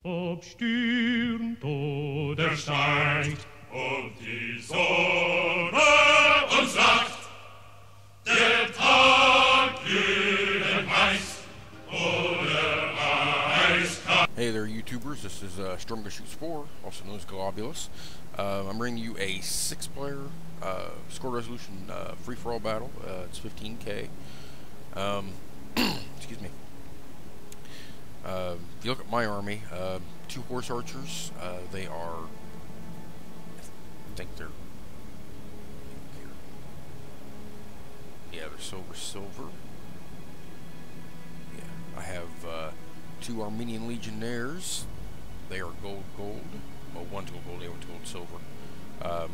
Obstürmt oder steigt, und die Sonne uns sagt, der Tag glühend heiß oder eiskalt. Hey there, YouTubers. This is Storm Shoots 4, also known as Globulus. I'm bringing you a 6-player score resolution free-for-all battle. It's 15K. Excuse me. If you look at my army, 2 horse archers. They are, I think they're, yeah, they're silver. Yeah, I have 2 Armenian legionnaires. They are gold. Well, one's gold, the other one's gold silver. I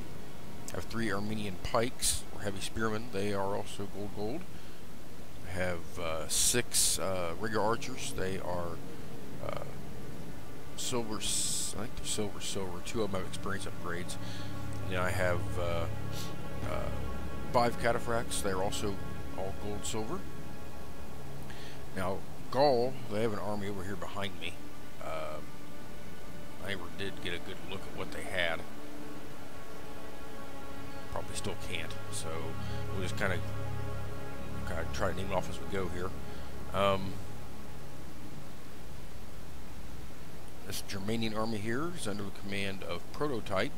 have 3 Armenian pikes, or heavy spearmen. They are also gold. I have 6 regular archers. They are silver. I think they're silver. 2 of them have experience upgrades. And then I have 5 cataphracts. They're also all gold silver. Now, Gaul, they have an army over here behind me. I never did get a good look at what they had. Probably still can't. So we'll just kind of try to name it off as we go here. This Germanian army here is under the command of Prototype.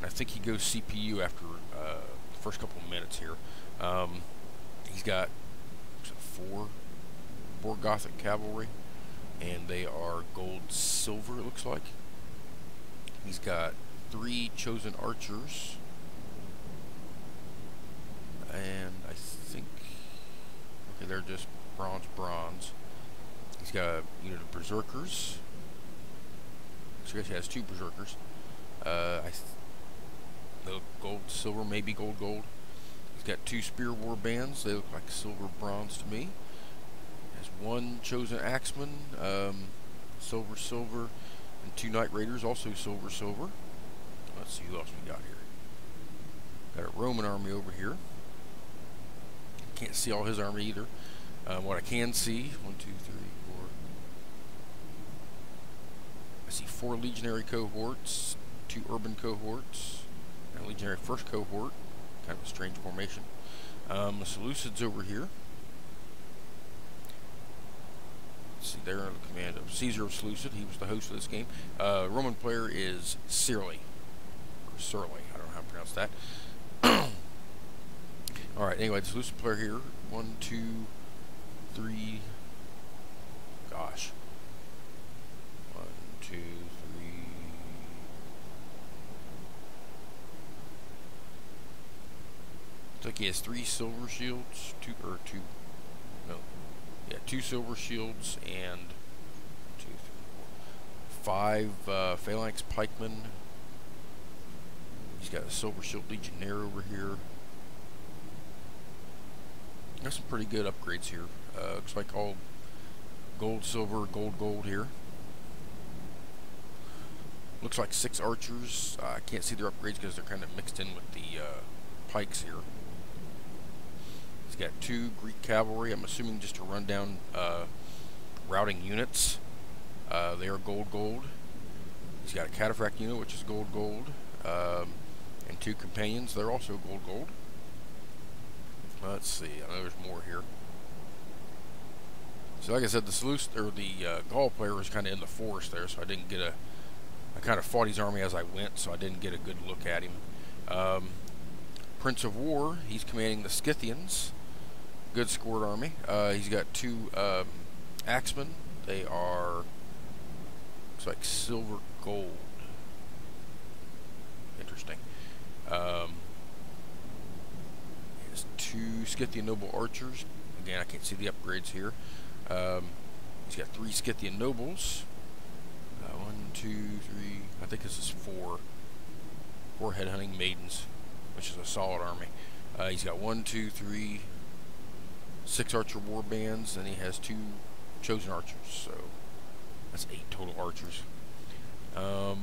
I think he goes CPU after the first couple of minutes here. He's got 4 Gothic cavalry, and they are gold silver, it looks like. He's got 3 chosen archers, and I think, okay, they're just bronze. He's got a unit of berserkers. So I guess he has 2 berserkers. They look gold silver, maybe gold. He's got 2 spear war bands. They look like silver bronze to me. Has 1 chosen axeman, silver, and 2 knight raiders, also silver. Let's see who else we got here. Got a Roman army over here. Can't see all his army either. What I can see, 1, 2, 3, 4. I see 4 legionary cohorts, 2 urban cohorts, and a legionary first cohort. Kind of a strange formation. The Seleucids over here. Let's see, they're under the command of Caesar of Seleucid. He was the host of this game. Roman player is Surly. I don't know how to pronounce that. Alright, anyway, the Seleucid player here. 1, 2, 3. Gosh. 1, 2, 3. Looks like he has 3 silver shields. 2 silver shields and 2, 3, 4, 5 phalanx pikemen. He's got a silver shield legionnaire over here. Got some pretty good upgrades here. Looks like all gold, silver, gold here. Looks like 6 archers. I can't see their upgrades because they're kind of mixed in with the pikes here. He's got 2 Greek cavalry. I'm assuming just to run down routing units. They are gold. He's got a cataphract unit, which is gold. And 2 companions. They're also gold. Let's see. I know there's more here. So, like I said, the Gaul player was kind of in the forest there, so I didn't get I kind of fought his army as I went, so I didn't get a good look at him. Prince of War, he's commanding the Scythians. Good scored army. He's got 2 axemen. They are, looks like silver gold. Interesting. He has 2 Scythian noble archers. Again, I can't see the upgrades here. He's got 3 Scythian nobles. 1, 2, 3. I think this is 4 headhunting maidens, which is a solid army. He's got 1, 2, 3, 6 archer war bands, and he has 2 chosen archers. So that's 8 total archers. I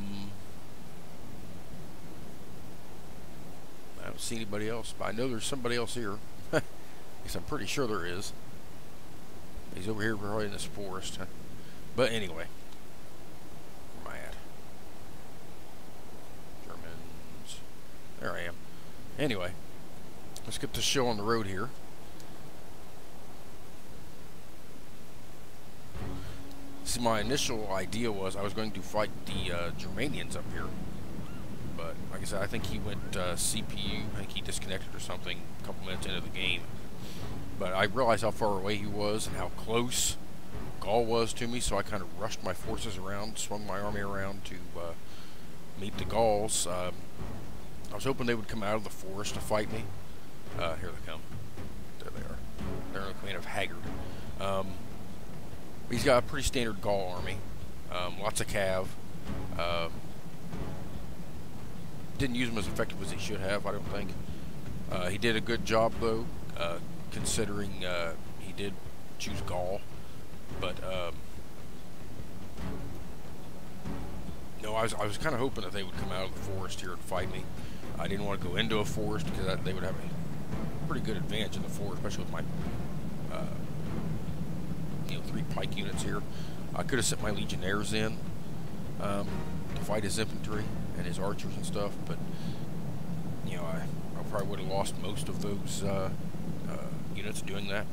don't see anybody else, but I know there's somebody else here. Yes, I'm pretty sure there is. He's over here probably in this forest. But anyway, There I am. Anyway, let's get this show on the road here. See, my initial idea was I was going to fight the Germanians up here. But, like I said, I think he went CPU. I think he disconnected or something a couple minutes into the game. But I realized how far away he was and how close Gaul was to me, so I kind of rushed my forces around, swung my army around to meet the Gauls. I was hoping they would come out of the forest to fight me. Here they come. There they are. They're in the command of Haggard. He's got a pretty standard Gaul army. Lots of cav. Didn't use him as effective as he should have, I don't think. He did a good job, though, considering he did choose Gaul. But, no, I was kind of hoping that they would come out of the forest here and fight me. I didn't want to go into a forest because they would have a pretty good advantage in the forest, especially with my 3 pike units here. I could have sent my legionnaires in to fight his infantry and his archers and stuff, but I probably would have lost most of those units doing that.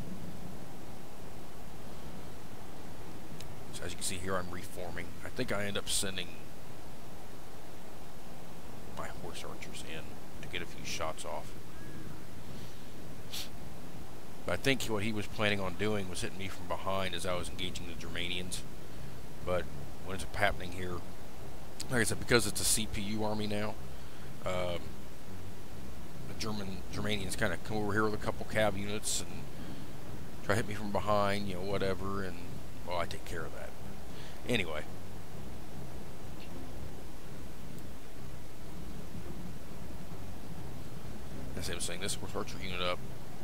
So as you can see here, I'm reforming. I think I end up sending my horse archers in to get a few shots off. But I think what he was planning on doing was hitting me from behind as I was engaging the Germanians. But what ends up happening here, like I said, because it's a CPU army now, the Germanians kind of come over here with a couple cav units and try to hit me from behind, whatever, and, well, I take care of that. Anyway. As I was saying, this horse archer unit up.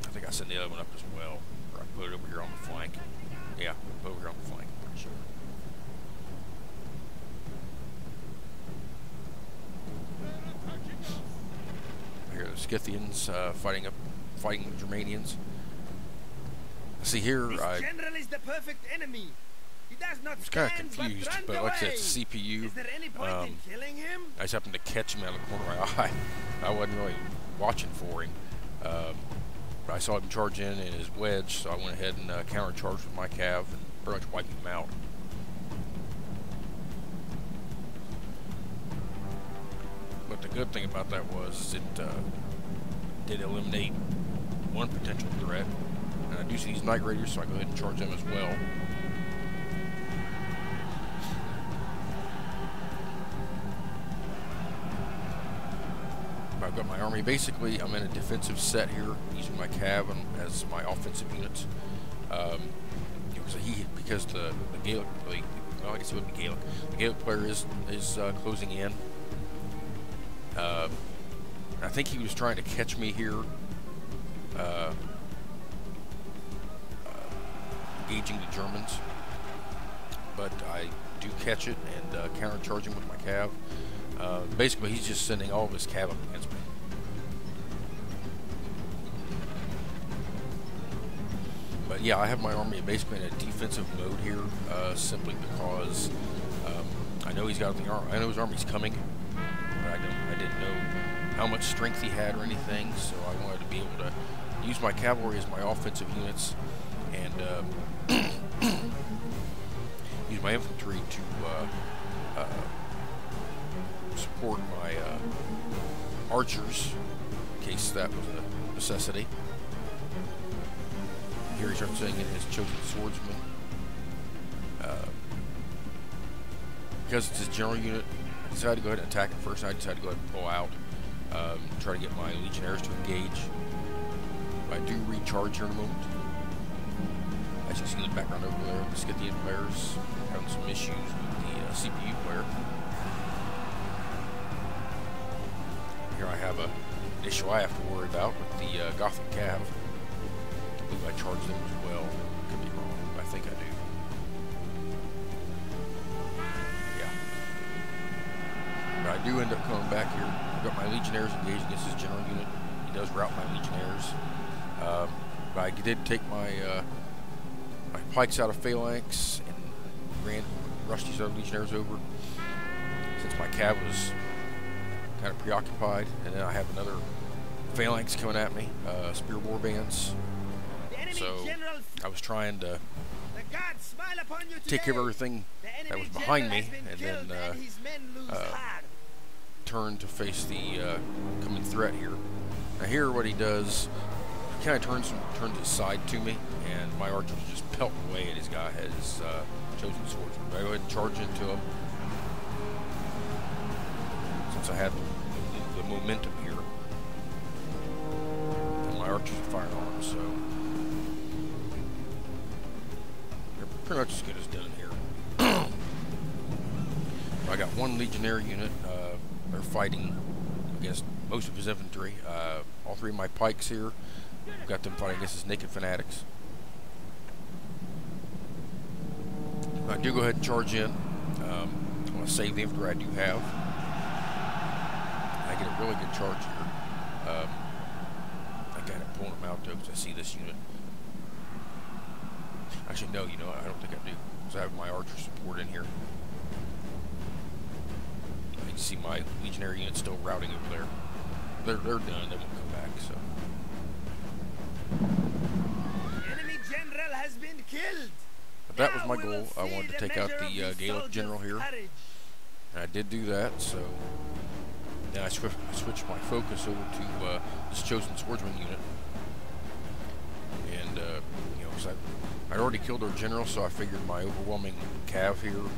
I think I sent the other one up as well. Or I put it over here on the flank. Yeah, put it over here on the flank, I'm pretty sure. Here are the Scythians fighting the Germanians. See here, This general is the perfect enemy. He does not I was kind of stand, confused, but, but like I said, it's away. CPU. Is there any point in killing him? I just happened to catch him out of the corner of my eye. I wasn't really watching for him. But I saw him charge in his wedge, so I went ahead and counter-charged with my cav and pretty much wiped him out. But the good thing about that was it did eliminate one potential threat. And I do see these Night Raiders, so I go ahead and charge them as well. I've got my army. Basically, I'm in a defensive set here, using my cav as my offensive units. Because the Gaelic, well, I guess it would be Gaelic. The Gaelic player is closing in. I think he was trying to catch me here, engaging the Germans, but I do catch it and counter-charge him with my cav. Basically, he's just sending all of his cav up against me. But yeah, I have my army basically in a defensive mode here, simply because I know he's got the army. I know his army's coming, but I didn't know how much strength he had or anything, so I wanted to be able to use my cavalry as my offensive units and use my infantry to support my archers in case that was a necessity. Here he starts sending in his chosen swordsman. Because it's his general unit, I decided to go ahead and attack it first. I decided to go ahead and pull out, try to get my legionnaires to engage. I do recharge here in a moment. As you can see in the background over there, the Scythian players having some issues with the CPU player. Here I have an issue I have to worry about with the Gothic Cav. I believe I charge them as well. Could be wrong, but I think I do. Yeah. But I do end up coming back here. I've got my legionnaires engaged against his general unit. He does rout my legionnaires. But I did take my my pikes out of phalanx and rushed these other legionnaires over. Since my cav was kind of preoccupied, and then I have another phalanx coming at me, spear warbands. So I was trying to take care of everything that was behind me, and then turn to face the coming threat here. Now here, what he does, he kind of turns his side to me, and my archers just pelt away at his guy, his chosen swordsman. I go ahead and charge into him, since I had the momentum here, and my archers are firing on him, so they're pretty much as good as done here. I got one legionnaire unit. They're fighting against most of his infantry. All three of my pikes here, got them fighting against his naked fanatics. I do go ahead and charge in. I want to save the infantry I do have. I get a really good charge here. I kind of pulling them out though, because I see this unit. Actually, no, you know what? I don't think I do, because I have my archer support in here. You can see my legionary unit still routing over there. They're done. They won't come back. So. Enemy general has been killed. But that was my goal. I wanted to take out the Gaelic general here, and I did do that. So then I switched my focus over to this chosen swordsman unit, and you know, because I'd already killed our general, so I figured my overwhelming cav here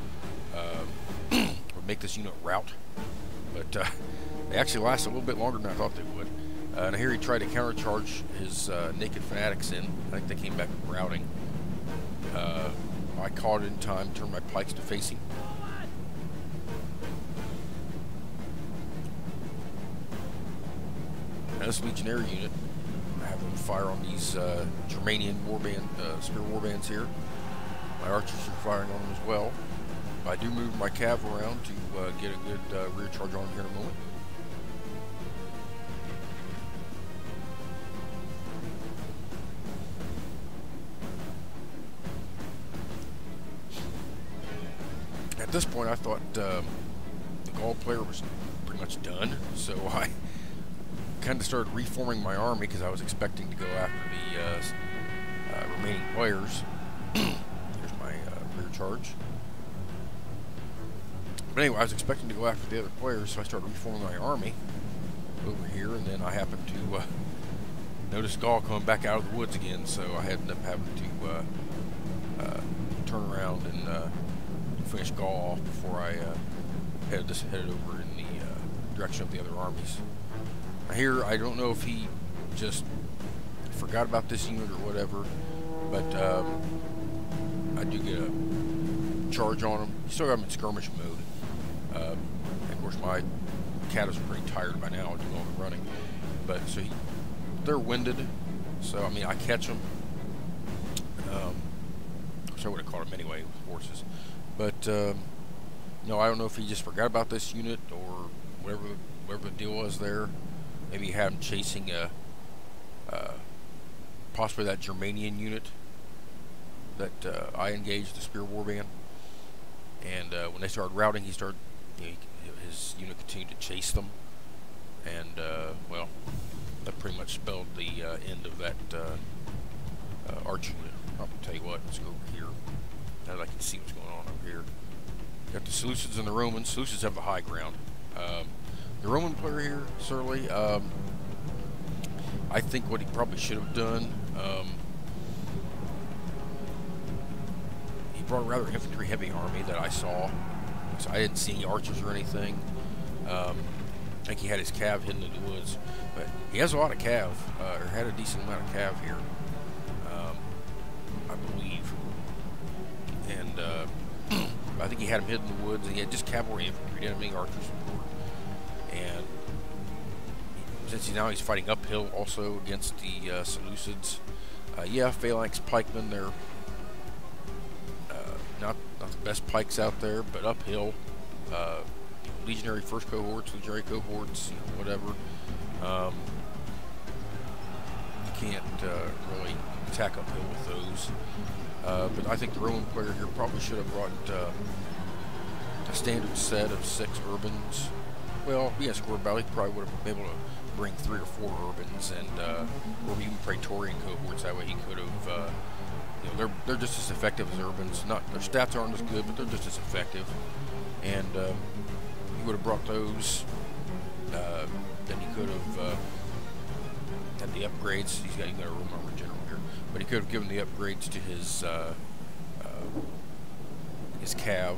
would make this unit rout. But they actually lasted a little bit longer than I thought they would. And here he tried to countercharge his naked fanatics in. I think they came back routing. I caught it in time, turned my pikes to face him. Now this legionnaire unit, I have them fire on these Germanian spear warbands here. My archers are firing on them as well. I do move my cav around to get a good rear charge on here in a moment. At this point, I thought the Gaul player was pretty much done, so I kind of started reforming my army because I was expecting to go after the remaining players. Here's my rear charge. But anyway, I was expecting to go after the other players, so I started reforming my army over here, and then I happened to notice Gaul coming back out of the woods again, so I ended up having to turn around and finish Gaul off before I headed over in the direction of the other armies. Now here, I don't know if he just forgot about this unit or whatever, but I do get a charge on him. You still got him in skirmish mode. And of course, my cattle are pretty tired by now doing all the running. But so they're winded. So I mean, I catch them. Which I would have caught them anyway with horses. But no, I don't know if he just forgot about this unit or whatever the deal was there. Maybe he had him chasing possibly that Germanian unit that I engaged, the spear warband. And when they started routing, he started, you know, his unit continued to chase them, and well, that pretty much spelled the end of that archer unit. I'll tell you what, let's go over here. Now that I can see what's going on over here. Got the Seleucids and the Romans. Seleucids have the high ground. The Roman player here, Surly, I think what he probably should have done, he brought a rather infantry-heavy army that I saw. So I didn't see any archers or anything. I think he had his cav hidden in the woods, but he has a lot of cav, or had a decent amount of cav here, I believe. And I think he had him hidden in the woods, and he had just cavalry infantry, didn't have any archer support. And since he's fighting uphill also against the Seleucids. Yeah, phalanx pikemen, they're not the best pikes out there, but uphill. Legionary first cohorts, legionary cohorts, whatever. You can't really attack uphill with those. But I think the Roman player here probably should have brought a standard set of 6 urbans well, yeah, score battle, he probably would have been able to bring 3 or 4 urbans and or even Praetorian cohorts. That way he could have. You know, they're just as effective as urbans. Not their stats aren't as good, but they're just as effective. And he would have brought those. Then he could have had the upgrades. He's got a Roman armor general here, but he could have given the upgrades to his cav.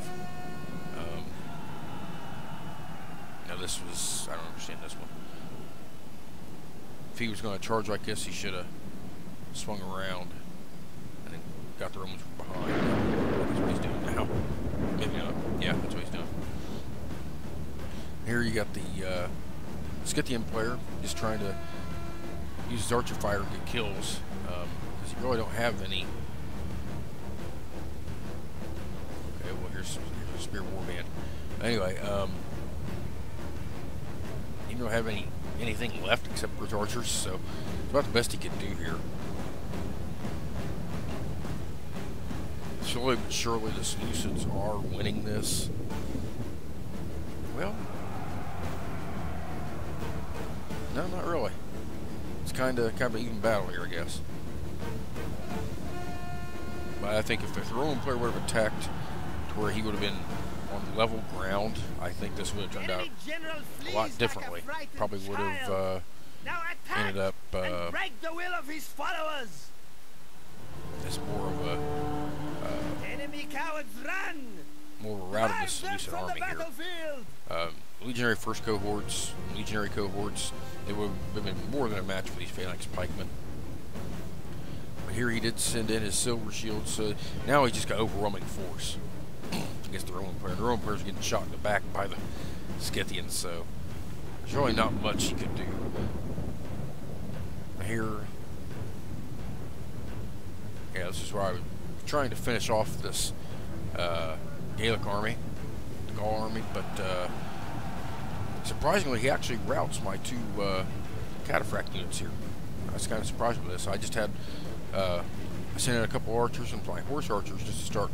Now this was, I don't understand this one. If he was going to charge like this, he should have swung around and then got the Romans from behind. That's what he's doing now. Maybe not. Yeah, that's what he's doing. Here you got the Scythian player just trying to use his archer fire to get kills because you really don't have any. Okay, well here's a spear warband. Anyway, you don't have anything left except for his archers, so it's about the best he could do here. Slowly but surely the Seleucids are winning this. Well, no, not really. It's kind of an even battle here, I guess. But I think if the Roman player would have attacked to where he would have been on level ground, I think this would have turned out a lot differently. Probably would have ended up break the will of his followers. as more of a Enemy cowards run. more of a rout of the Seleucid army here. Legionary first cohorts, legionary cohorts, it would have been more than a match for these phalanx pikemen. But here he did send in his silver shield, so now he's just got overwhelming force against the Roman player. The Roman player's getting shot in the back by the Scythians, so there's really not much he could do. Here, yeah, this is where I was trying to finish off this Gallic army, the Gaul army, but surprisingly, he actually routs my 2 cataphract units here. I was kind of surprised with this. I just had I sent in a couple archers and my horse archers just to start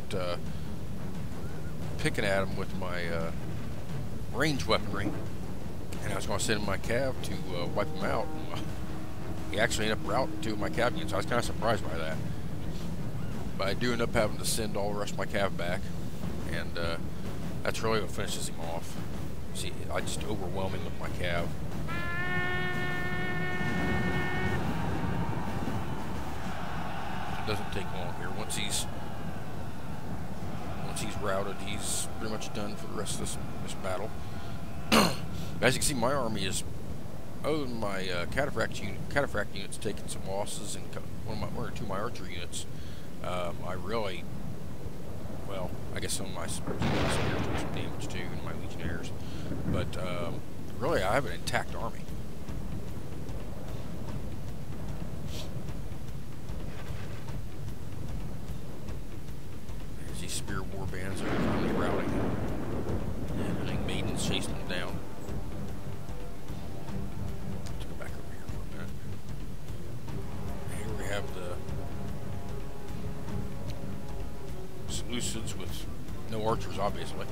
picking at him with my range weaponry, and I was going to send in my cav to wipe him out. He actually ended up routing 2 of my cav units. I was kind of surprised by that. But I do end up having to send all the rest of my cav back, and that's really what finishes him off. See, I just overwhelm him with my cav. It doesn't take long here. Once he's routed, he's pretty much done for the rest of this battle. As you can see, my army is, other than my cataphract units taking some losses, and one or 2 of my archer units, I really, well, I guess some of my spears took some damage too, and my legionnaires, but really I have an intact army. There's these spear warbands that are finally routing, and I think Maiden's chasing them down. Let's go back over here for a minute. Here we have the Seleucids with no archers, obviously.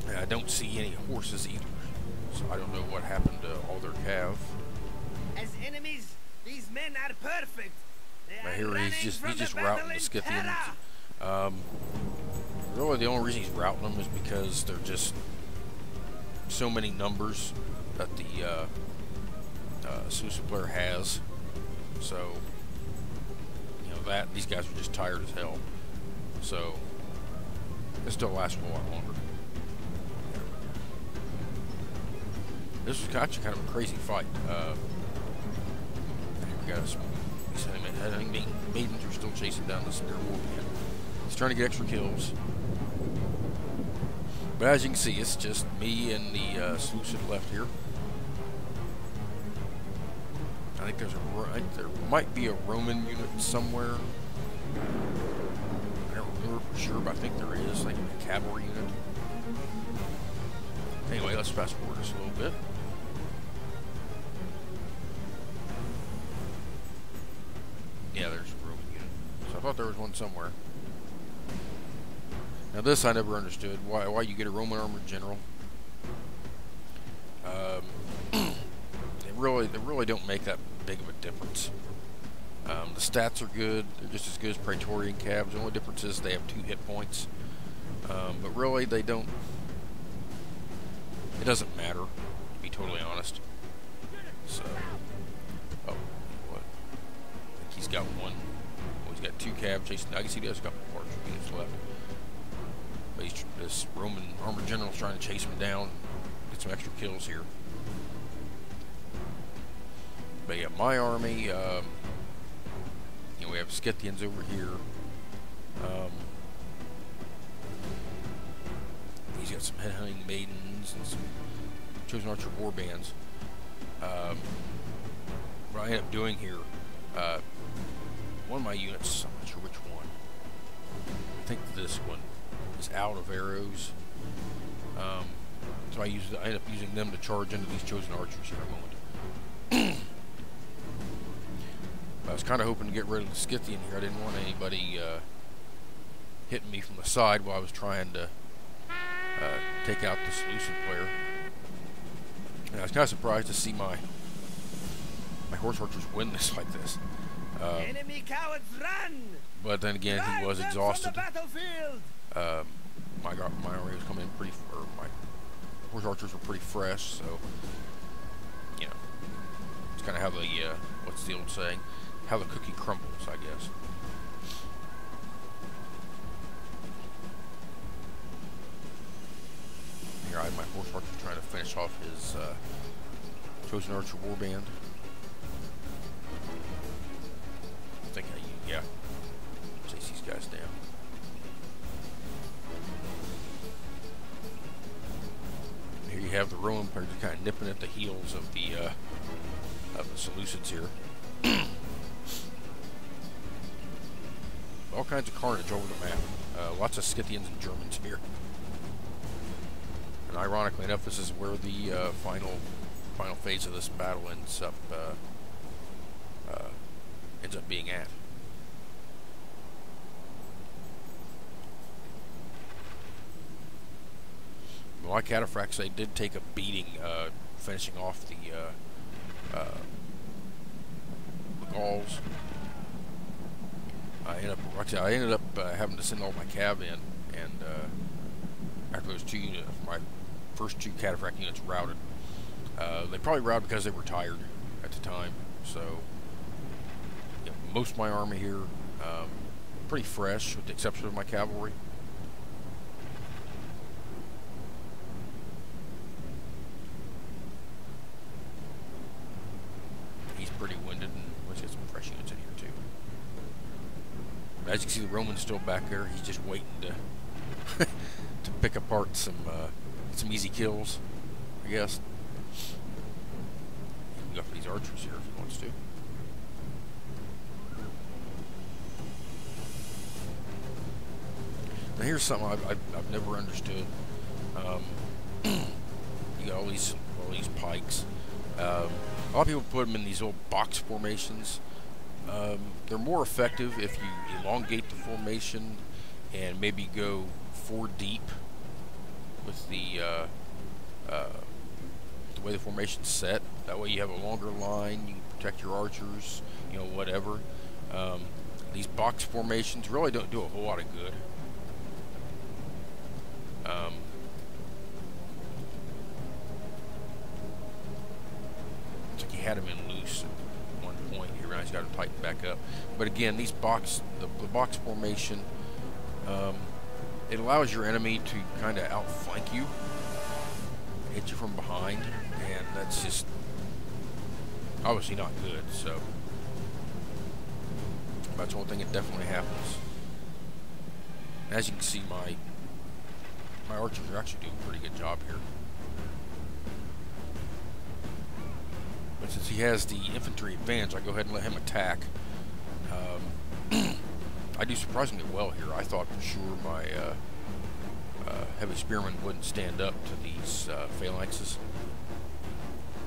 And I don't see any horses either, so I don't know what happened to all their cav. As enemies, these men are perfect. But here he's just routing the Scythians. Really, the only reason he's routing them is because they're just so many numbers that the Seleucid player has. So, you know, that these guys are just tired as hell. So it still lasts a lot longer. This was actually kind of a crazy fight. We got I think Maidens are still chasing down this Spear Warband. He's trying to get extra kills. But as you can see, it's just me and the Seleucid left here. I think there might be a Roman unit somewhere. I don't remember for sure, but I think there is, like a cavalry unit. Anyway, let's fast forward this a little bit. Yeah, there's a Roman unit. So I thought there was one somewhere. Now this I never understood, why you get a Roman armored general. They really don't make that big of a difference. The stats are good, they're just as good as Praetorian Cabs. The only difference is they have 2 hit points. But really they don't, it doesn't matter, to be totally honest. So, oh, what? I think he's got one. Well, he's got 2 cav chasing. I guess he does got parts units left. But this Roman armored general's trying to chase him down, get some extra kills here. But yeah, my army, you know, we have Scythians over here. He's got some headhunting maidens and some chosen archer war bands. What I end up doing here, one of my units, I'm not sure which one, I think this one is out of arrows. So I end up using them to charge into these chosen archers here in a moment. I was kind of hoping to get rid of the Scythian here. I didn't want anybody hitting me from the side while I was trying to take out the Seleucid player. And I was kind of surprised to see my horse archers win this like this. Enemy cowards run! But then again, he was exhausted. My army was coming in pretty, or my horse archers were pretty fresh, so you know, it's kind of how the what's the old saying? How the cookie crumbles, I guess. Here I have my horse archer trying to finish off his chosen archer warband. I think yeah, chase these guys down. Here you have the Roman players kind of nipping at the heels of the Seleucids here. All kinds of carnage over the map. Lots of Scythians and Germans here. And ironically enough, this is where the final phase of this battle ends up being at. Well, my cataphracts, they did take a beating finishing off the Gauls. I ended up having to send all my cav in, and after those 2 units, my first 2 cataphract units routed. They probably routed because they were tired at the time. So you know, most of my army here, pretty fresh, with the exception of my cavalry. He's pretty winded, and let's get some fresh units in here too. As you can see, the Roman's still back there. He's just waiting to to pick apart some easy kills, I guess. He can go for these archers here if he wants to. Now here's something I've never understood. You got all these pikes. A lot of people put them in these old box formations. They're more effective if you elongate the formation and maybe go 4 deep with the way the formation's set. That way you have a longer line, you can protect your archers, you know, whatever. These box formations really don't do a whole lot of good. Looks like he had him in loose at one point. He realized he's got him tightened back up. But again, these the box formation, it allows your enemy to kind of outflank you, hit you from behind, and that's just obviously not good. So that's one thing that definitely happens. As you can see, my archers are actually doing a pretty good job here. But since he has the infantry advantage, I go ahead and let him attack. I do surprisingly well here. I thought for sure my heavy spearmen wouldn't stand up to these phalanxes.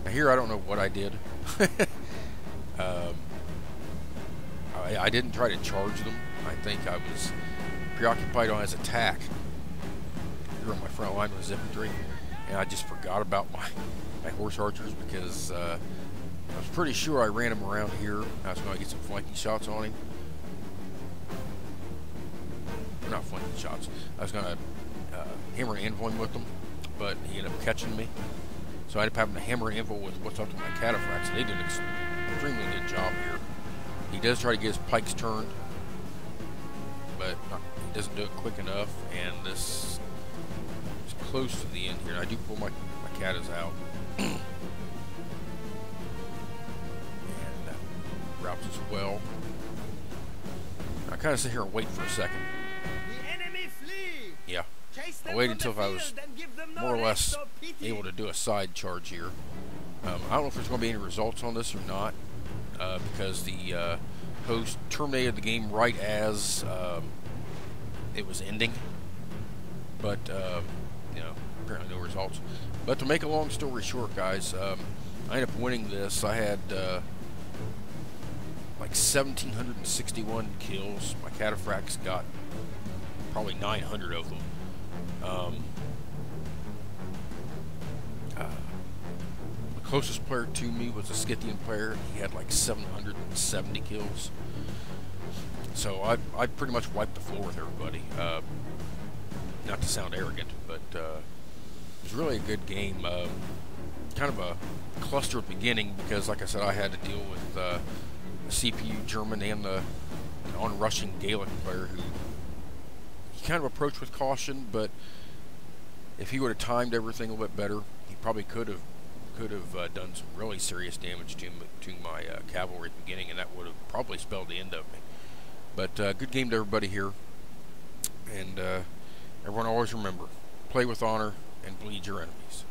Now here I don't know what I did. I didn't try to charge them. I think I was preoccupied on his attack here on my front line was infantry, and I just forgot about my horse archers because I was pretty sure I ran him around here. I was going to get some flanking shots on him. Not flanking shots. I was going to hammer an anvil with them, but he ended up catching me. So I ended up having to hammer an anvil with what's up to my cataphracts, and they did an extremely good job here. He does try to get his pikes turned, but he doesn't do it quick enough, and this is close to the end here. And I do pull my catas out. And routes as well. I kind of sit here and wait for a second. The enemy flee. Yeah. Chase them I waited from until the I was field and give them no more or less rest or pity. able to do a side charge here. I don't know if there's going to be any results on this or not, because the host terminated the game right as it was ending. But you know, apparently no results. But to make a long story short, guys, I ended up winning this. I had like 1,761 kills. My cataphracts got probably 900 of them. The closest player to me was a Scythian player. He had like 770 kills. So I pretty much wiped the floor with everybody. Not to sound arrogant, but it was really a good game. Kind of a cluster at the beginning because, like I said, I had to deal with the CPU German and an on-rushing Gaelic player who he kind of approached with caution, but if he would have timed everything a little bit better, he probably could have done some really serious damage to my cavalry at the beginning, and that would have probably spelled the end of me. But good game to everybody here, and everyone always remember, play with honor and bleed your enemies.